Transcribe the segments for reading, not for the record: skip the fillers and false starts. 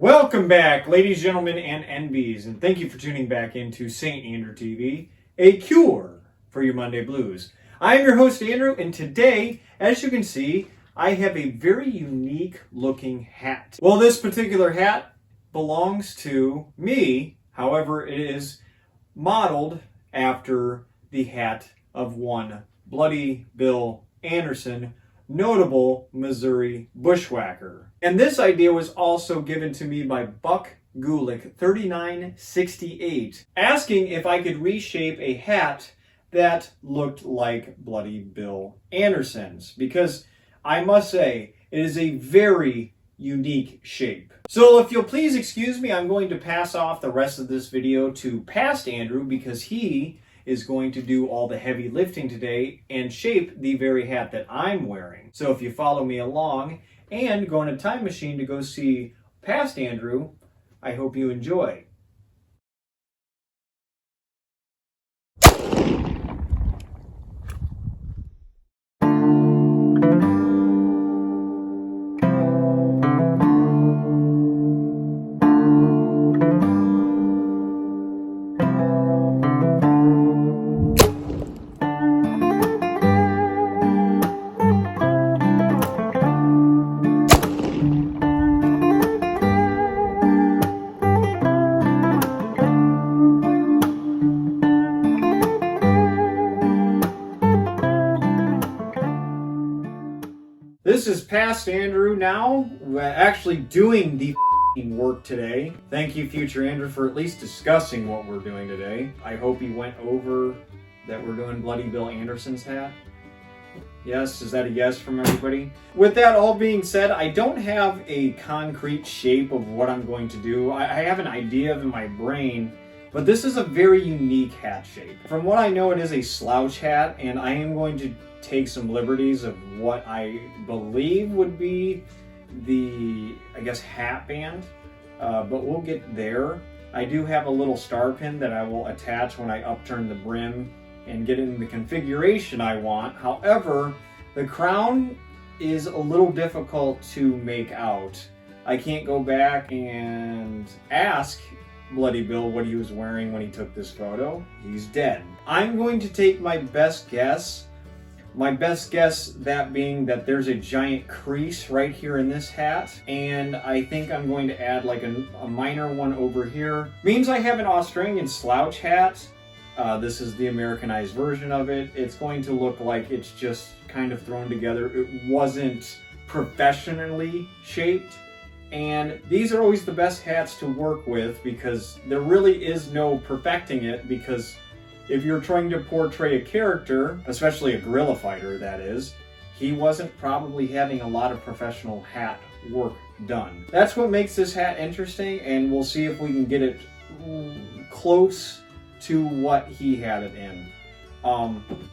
Welcome back, ladies, gentlemen, and NBs, and thank you for tuning back into St. Andrew TV, a cure for your Monday blues. I am your host, Andrew, and today, as you can see, I have a very unique looking hat. Well, this particular hat belongs to me, however, it is modeled after the hat of one Bloody Bill Anderson, notable Missouri Bushwhacker. And this idea was also given to me by Buck Gulick, 3968, asking if I could reshape a hat that looked like Bloody Bill Anderson's, because I must say, it is a very unique shape. So if you'll please excuse me, I'm going to pass off the rest of this video to Past Andrew, because he is going to do all the heavy lifting today and shape the very hat that I'm wearing. So if you follow me along and go in a time machine to go see Past Andrew, I hope you enjoy. This is Past Andrew now, actually doing the work today. Thank you, future Andrew, for at least discussing what we're doing today. I hope he went over that we're doing Bloody Bill Anderson's hat. Yes, is that a yes from everybody? With that all being said, I don't have a concrete shape of what I'm going to do. I have an idea in my brain, but this is a very unique hat shape. From what I know, it is a slouch hat, and I am going to take some liberties of what I believe would be the, hat band, but we'll get there. I do have a little star pin that I will attach when I upturn the brim and get in the configuration I want. However, the crown is a little difficult to make out. I can't go back and ask Bloody Bill what he was wearing when he took this photo. He's dead. I'm going to take my best guess. My best guess, that being that there's a giant crease right here in this hat, and I think I'm going to add like a minor one over here. Means I have an Australian slouch hat. This is the Americanized version of it. It's going to look like it's just kind of thrown together. It wasn't professionally shaped. And these are always the best hats to work with, because there really is no perfecting it, because if you're trying to portray a character, especially a guerrilla fighter that is, he wasn't probably having a lot of professional hat work done. That's what makes this hat interesting, and we'll see if we can get it close to what he had it in.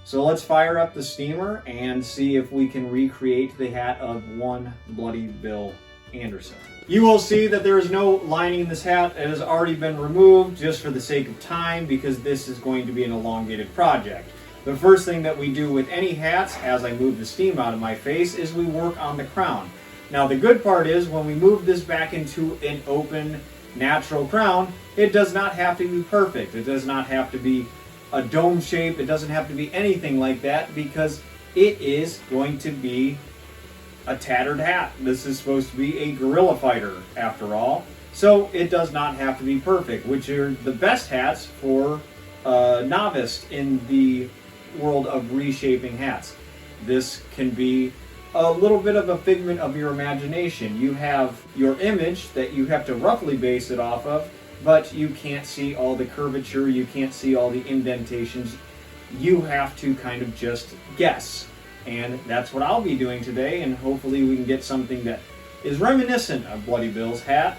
So let's fire up the steamer and see if we can recreate the hat of one Bloody Bill Anderson. You will see that there is no lining in this hat. It has already been removed just for the sake of time, because this is going to be an elongated project. The first thing that we do with any hats, as I move the steam out of my face, is we work on the crown. Now the good part is, when we move this back into an open, natural crown, it does not have to be perfect. It does not have to be a dome shape. It doesn't have to be anything like that, because it is going to be a tattered hat. This is supposed to be a guerrilla fighter after all, so it does not have to be perfect, which are the best hats for a novice in the world of reshaping hats. This can be a little bit of a figment of your imagination. You have your image that you have to roughly base it off of, but you can't see all the curvature, you can't see all the indentations. You have to kind of just guess. And that's what I'll be doing today, and hopefully we can get something that is reminiscent of Bloody Bill's hat.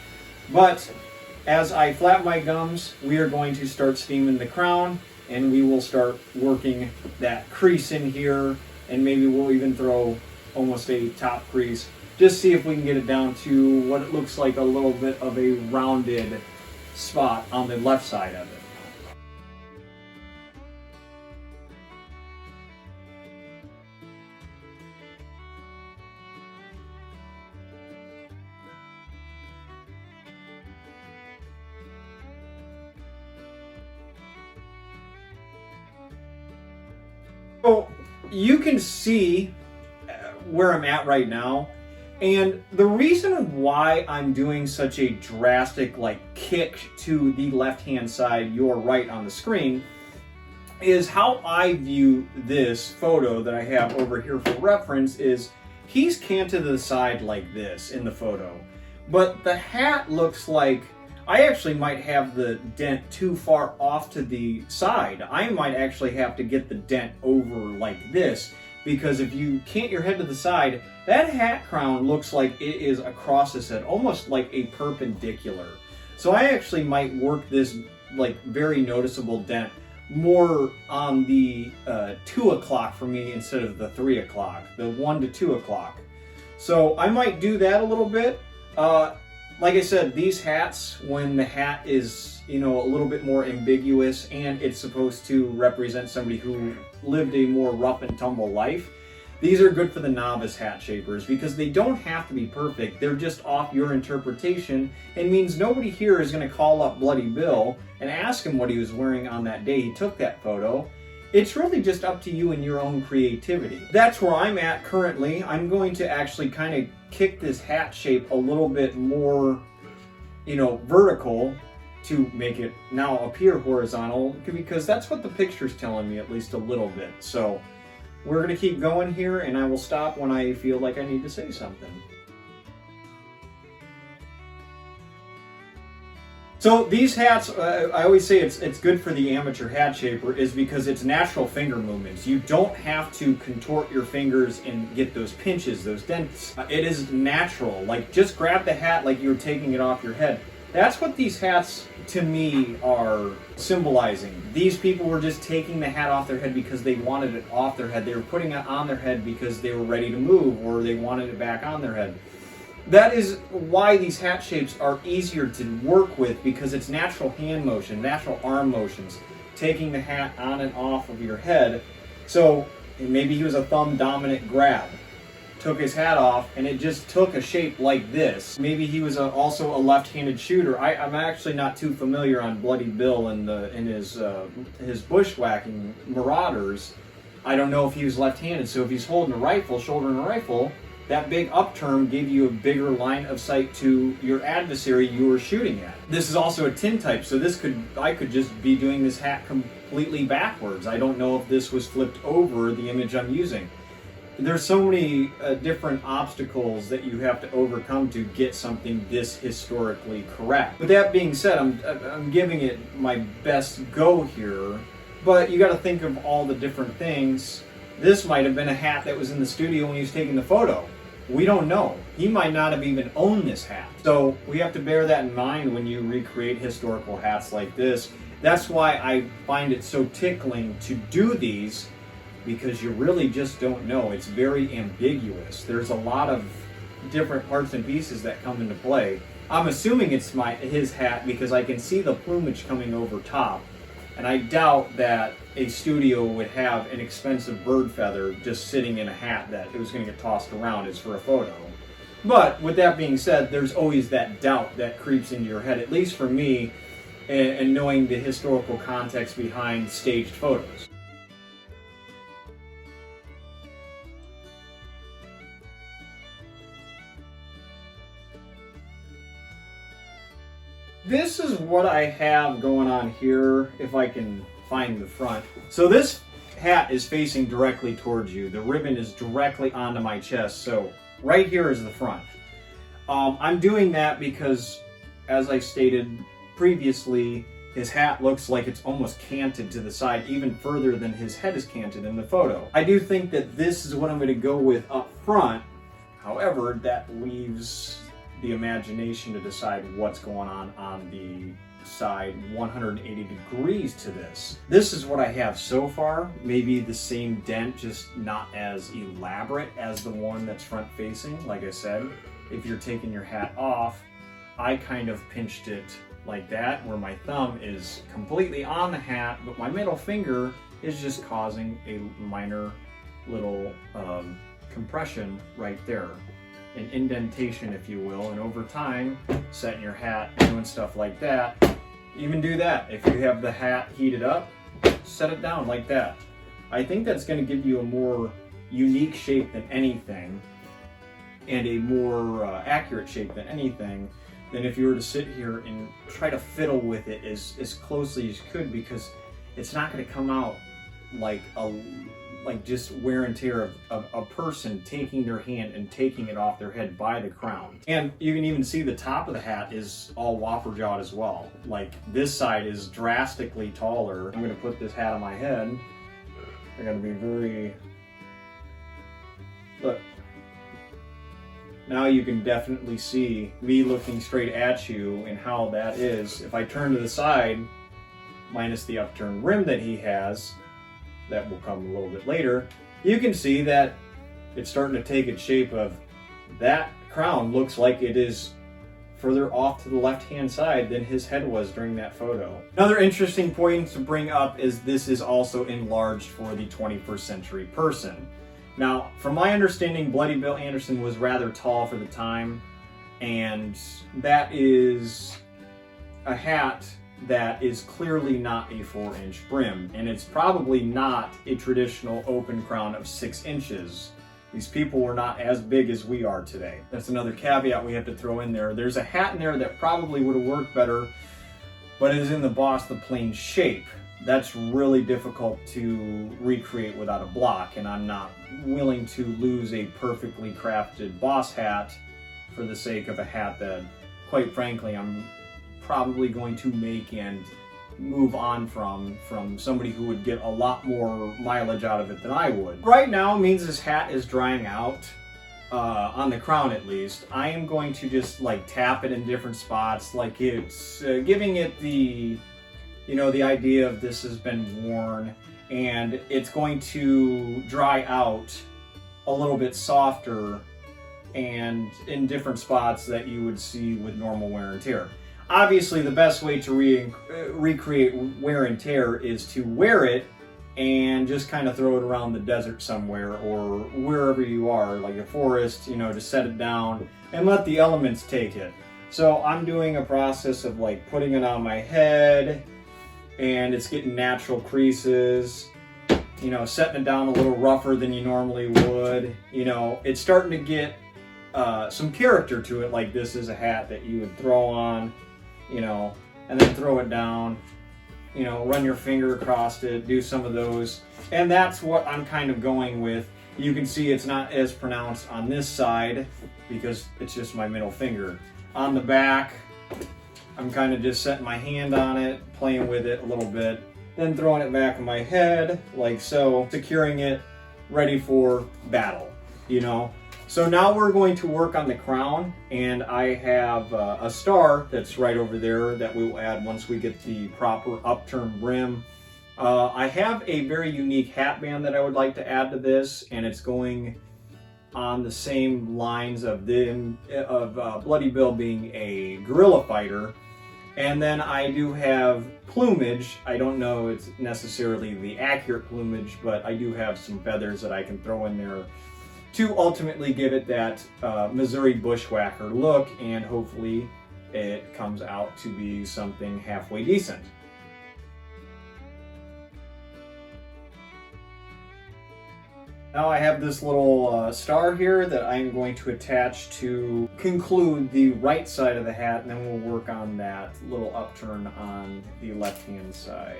But as I flap my gums, we are going to start steaming the crown, and we will start working that crease in here, and maybe we'll even throw almost a top crease. Just see if we can get it down to what it looks like, a little bit of a rounded spot on the left side of it. So you can see where I'm at right now. And the reason why I'm doing such a drastic kick to the left-hand side, your right on the screen, is how I view this photo that I have over here for reference is he's canted to the side like this in the photo. But the hat looks like I actually might have the dent too far off to the side. I might actually have to get the dent over like this, because if you cant your head to the side, that hat crown looks like it is across his head, almost like a perpendicular. So I actually might work this very noticeable dent more on the 2 o'clock for me instead of the 3 o'clock, the 1 to 2 o'clock. So I might do that a little bit. Like I said, these hats, when the hat is, a little bit more ambiguous and it's supposed to represent somebody who lived a more rough and tumble life, these are good for the novice hat shapers because they don't have to be perfect. They're just off your interpretation and means nobody here is going to call up Bloody Bill and ask him what he was wearing on that day he took that photo. It's really just up to you and your own creativity. That's where I'm at currently. I'm going to actually kind of kick this hat shape a little bit more, vertical to make it now appear horizontal, because that's what the picture's telling me, at least a little bit. So we're going to keep going here, and I will stop when I feel like I need to say something. So these hats, I always say it's good for the amateur hat shaper is because it's natural finger movements. You don't have to contort your fingers and get those pinches, those dents. It is natural. Just grab the hat like you're taking it off your head. That's what these hats, to me, are symbolizing. These people were just taking the hat off their head because they wanted it off their head. They were putting it on their head because they were ready to move, or they wanted it back on their head. That is why these hat shapes are easier to work with, because it's natural hand motion, natural arm motions, taking the hat on and off of your head. So maybe he was a thumb dominant grab, took his hat off, and it just took a shape like this. Maybe he was also a left-handed shooter. I'm actually not too familiar on Bloody Bill and his bushwhacking marauders. I don't know if he was left-handed, so if he's holding a rifle, shouldering a rifle, that big upturn gave you a bigger line of sight to your adversary you were shooting at. This is also a tintype, so I could just be doing this hat completely backwards. I don't know if this was flipped over the image I'm using. There's so many different obstacles that you have to overcome to get something this historically correct. With that being said, I'm giving it my best go here, but you got to think of all the different things. This might have been a hat that was in the studio when he was taking the photo. We don't know. He might not have even owned this hat. So we have to bear that in mind when you recreate historical hats like this. That's why I find it so tickling to do these, because you really just don't know. It's very ambiguous. There's a lot of different parts and pieces that come into play. I'm assuming it's his hat because I can see the plumage coming over top. And I doubt that a studio would have an expensive bird feather just sitting in a hat that it was going to get tossed around as for a photo. But with that being said, there's always that doubt that creeps into your head, at least for me, and knowing the historical context behind staged photos. This is what I have going on here, if I can find the front. So this hat is facing directly towards you. The ribbon is directly onto my chest, so right here is the front. I'm doing that because, as I stated previously, his hat looks like it's almost canted to the side, even further than his head is canted in the photo. I do think that this is what I'm going to go with up front. However, that leaves the imagination to decide what's going on the side 180 degrees to this. This is what I have so far. Maybe the same dent, just not as elaborate as the one that's front facing. Like I said, if you're taking your hat off, I kind of pinched it like that, where my thumb is completely on the hat, but my middle finger is just causing a minor little compression right there. An indentation, if you will, and over time, setting your hat, doing stuff like that. Even do that. If you have the hat heated up, set it down like that. I think that's going to give you a more unique shape than anything, and a more accurate shape than anything, than if you were to sit here and try to fiddle with it as closely as you could, because it's not going to come out like just wear and tear of a person taking their hand and taking it off their head by the crown. And you can even see the top of the hat is all whopper jawed as well. Like, this side is drastically taller. I'm going to put this hat on my head. I got to be very... Look. Now you can definitely see me looking straight at you and how that is. If I turn to the side, minus the upturned rim that he has, that will come a little bit later, you can see that it's starting to take its shape of that crown looks like it is further off to the left-hand side than his head was during that photo. Another interesting point to bring up is this is also enlarged for the 21st century person. Now, from my understanding, Bloody Bill Anderson was rather tall for the time, and that is a hat that is clearly not a 4-inch brim, and it's probably not a traditional open crown of 6 inches. These people were not as big as we are today. That's another caveat we have to throw in there. There's a hat in there that probably would have worked better, but it is in the Boss the Plane shape. That's really difficult to recreate without a block, and I'm not willing to lose a perfectly crafted Boss hat for the sake of a hat that, quite frankly, I'm probably going to make and move on from somebody who would get a lot more mileage out of it than I would. Right now means this hat is drying out, on the crown at least. I am going to just like tap it in different spots, like it's giving it the, you know, the idea of this has been worn, and it's going to dry out a little bit softer and in different spots that you would see with normal wear and tear. Obviously, the best way to recreate wear and tear is to wear it and just kind of throw it around the desert somewhere, or wherever you are, like a forest, you know, just set it down and let the elements take it. So I'm doing a process of like putting it on my head, and it's getting natural creases, you know, setting it down a little rougher than you normally would. You know, it's starting to get some character to it, like this is a hat that you would throw on, you know, and then throw it down, you know, run your finger across it, do some of those. And that's what I'm kind of going with. You can see it's not as pronounced on this side because it's just my middle finger. On the back, I'm kind of just setting my hand on it, playing with it a little bit, then throwing it back on my head like so, securing it, ready for battle, you know. So now we're going to work on the crown, and I have a star that's right over there that we will add once we get the proper upturned brim. I have a very unique hat band that I would like to add to this, and it's going on the same lines of Bloody Bill being a guerrilla fighter. And then I do have plumage. I don't know it's necessarily the accurate plumage, but I do have some feathers that I can throw in there to ultimately give it that Missouri Bushwhacker look, and hopefully it comes out to be something halfway decent. Now I have this little star here that I'm going to attach to conclude the right side of the hat, and then we'll work on that little upturn on the left-hand side.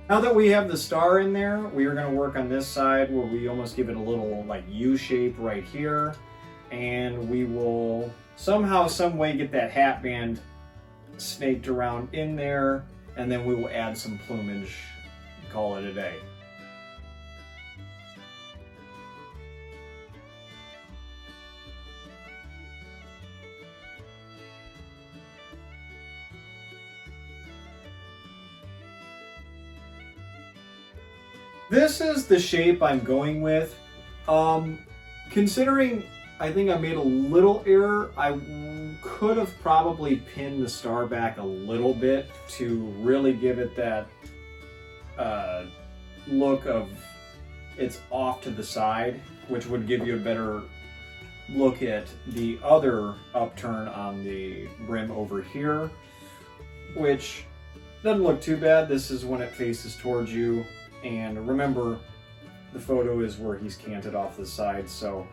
Now that we have the star in there, we are going to work on this side where we almost give it a little like U shape right here, and we will somehow, some way get that hat band snaked around in there, and then we will add some plumage and call it a day. This is the shape I'm going with. Considering I think I made a little error, I could have probably pinned the star back a little bit to really give it that look of it's off to the side, which would give you a better look at the other upturn on the brim over here, which doesn't look too bad. This is when it faces towards you, and remember, the photo is where he's canted off the side, so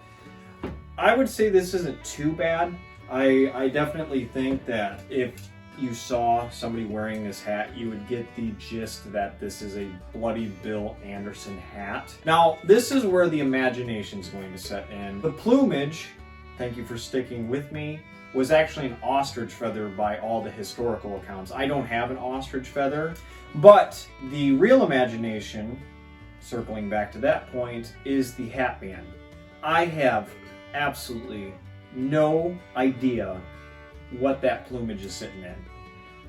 I would say this isn't too bad. I definitely think that if you saw somebody wearing this hat, you would get the gist that this is a Bloody Bill Anderson hat. Now, this is where the imagination is going to set in. The plumage, thank you for sticking with me, was actually an ostrich feather by all the historical accounts. I don't have an ostrich feather, but the real imagination, circling back to that point, is the hat band. I have absolutely no idea what that plumage is sitting in.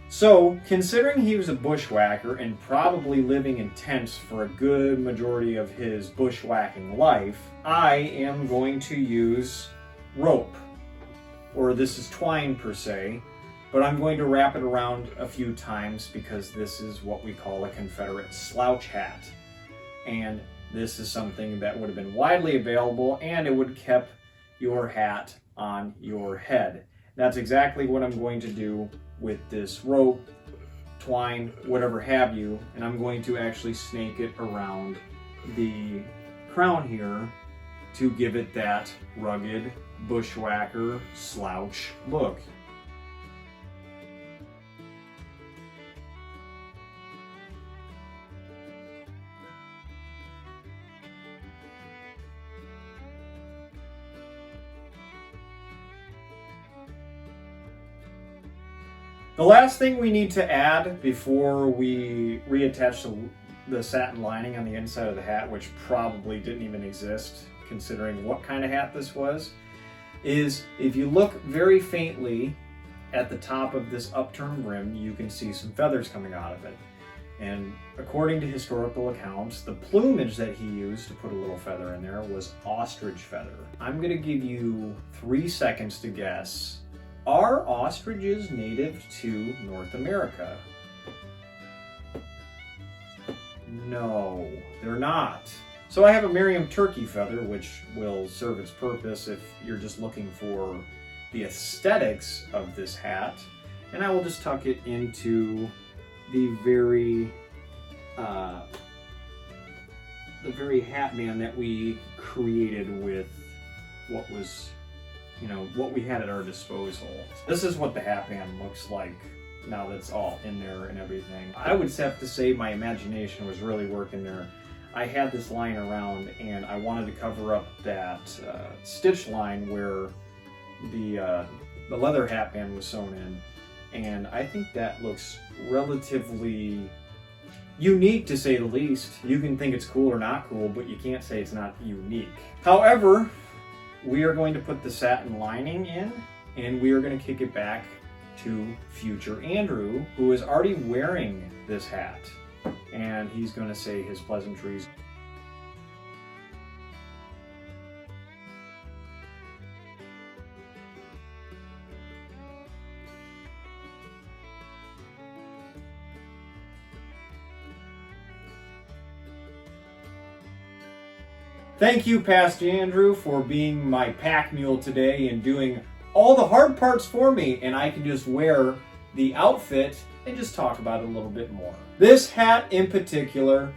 So, considering he was a bushwhacker and probably living in tents for a good majority of his bushwhacking life, I am going to use rope, or this is twine per se, but I'm going to wrap it around a few times because this is what we call a Confederate slouch hat. And this is something that would have been widely available, and it would have kept your hat on your head. That's exactly what I'm going to do with this rope, twine, whatever have you, and I'm going to actually snake it around the crown here to give it that rugged bushwhacker slouch look. The last thing we need to add before we reattach the satin lining on the inside of the hat, which probably didn't even exist considering what kind of hat this was, is if you look very faintly at the top of this upturned brim, you can see some feathers coming out of it. And according to historical accounts, the plumage that he used to put a little feather in there was ostrich feather. I'm going to give you 3 seconds to guess. Are ostriches native to North America? No, they're not. So I have a Merriam turkey feather, which will serve its purpose if you're just looking for the aesthetics of this hat. And I will just tuck it into the very hat band that we created with what was, what we had at our disposal. This is what the hat band looks like now that's all in there and everything. I would have to say my imagination was really working there. I had this line around and I wanted to cover up that stitch line where the leather hat band was sewn in, and I think that looks relatively unique, to say the least. You can think it's cool or not cool, but you can't say it's not unique. However, we are going to put the satin lining in, and we are going to kick it back to future Andrew, who is already wearing this hat, and he's going to say his pleasantries. Thank you, Past Andrew, for being my pack mule today and doing all the hard parts for me, and I can just wear the outfit and just talk about it a little bit more. This hat in particular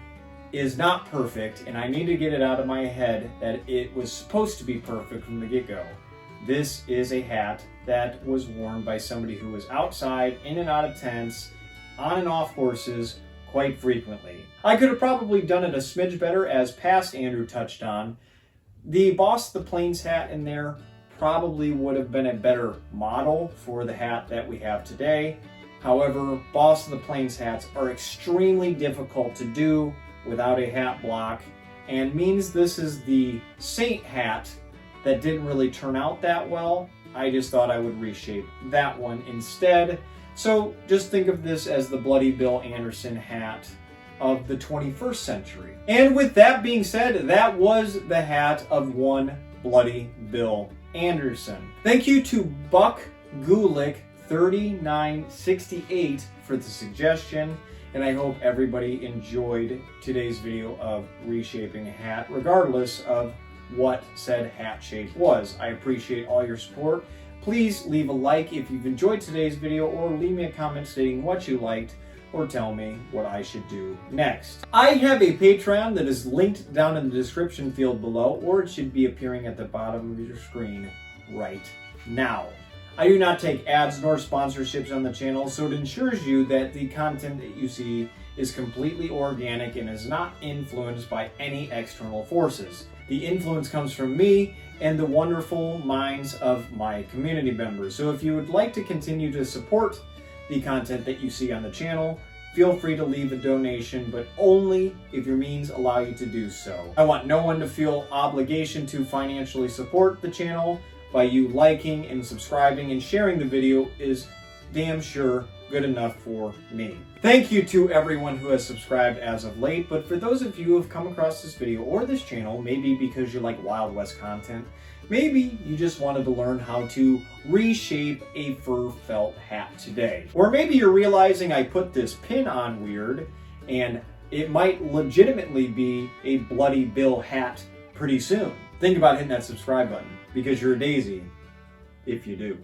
is not perfect, and I need to get it out of my head that it was supposed to be perfect from the get-go. This is a hat that was worn by somebody who was outside, in and out of tents, on and off horses, quite frequently. I could have probably done it a smidge better, as Past Andrew touched on. The Boss of the Plains hat in there probably would have been a better model for the hat that we have today. However, Boss of the Plains hats are extremely difficult to do without a hat block, and means this is the Saint hat that didn't really turn out that well. I just thought I would reshape that one instead. So just think of this as the Bloody Bill Anderson hat of the 21st century. And with that being said, that was the hat of one Bloody Bill Anderson. Thank you to Buck Gulick 3968 for the suggestion, and I hope everybody enjoyed today's video of reshaping a hat, regardless of what said hat shape was. I appreciate all your support. Please leave a like if you've enjoyed today's video, or leave me a comment stating what you liked, or tell me what I should do next. I have a Patreon that is linked down in the description field below, or it should be appearing at the bottom of your screen right now. I do not take ads nor sponsorships on the channel, so it ensures you that the content that you see is completely organic and is not influenced by any external forces. The influence comes from me and the wonderful minds of my community members. So if you would like to continue to support the content that you see on the channel, feel free to leave a donation, but only if your means allow you to do so. I want no one to feel obligation to financially support the channel. By you liking and subscribing and sharing the video is damn sure good enough for me. Thank you to everyone who has subscribed as of late, but for those of you who have come across this video or this channel, maybe because you like Wild West content, maybe you just wanted to learn how to reshape a fur felt hat today. Or maybe you're realizing I put this pin on weird and it might legitimately be a Bloody Bill hat pretty soon. Think about hitting that subscribe button, because you're a daisy if you do.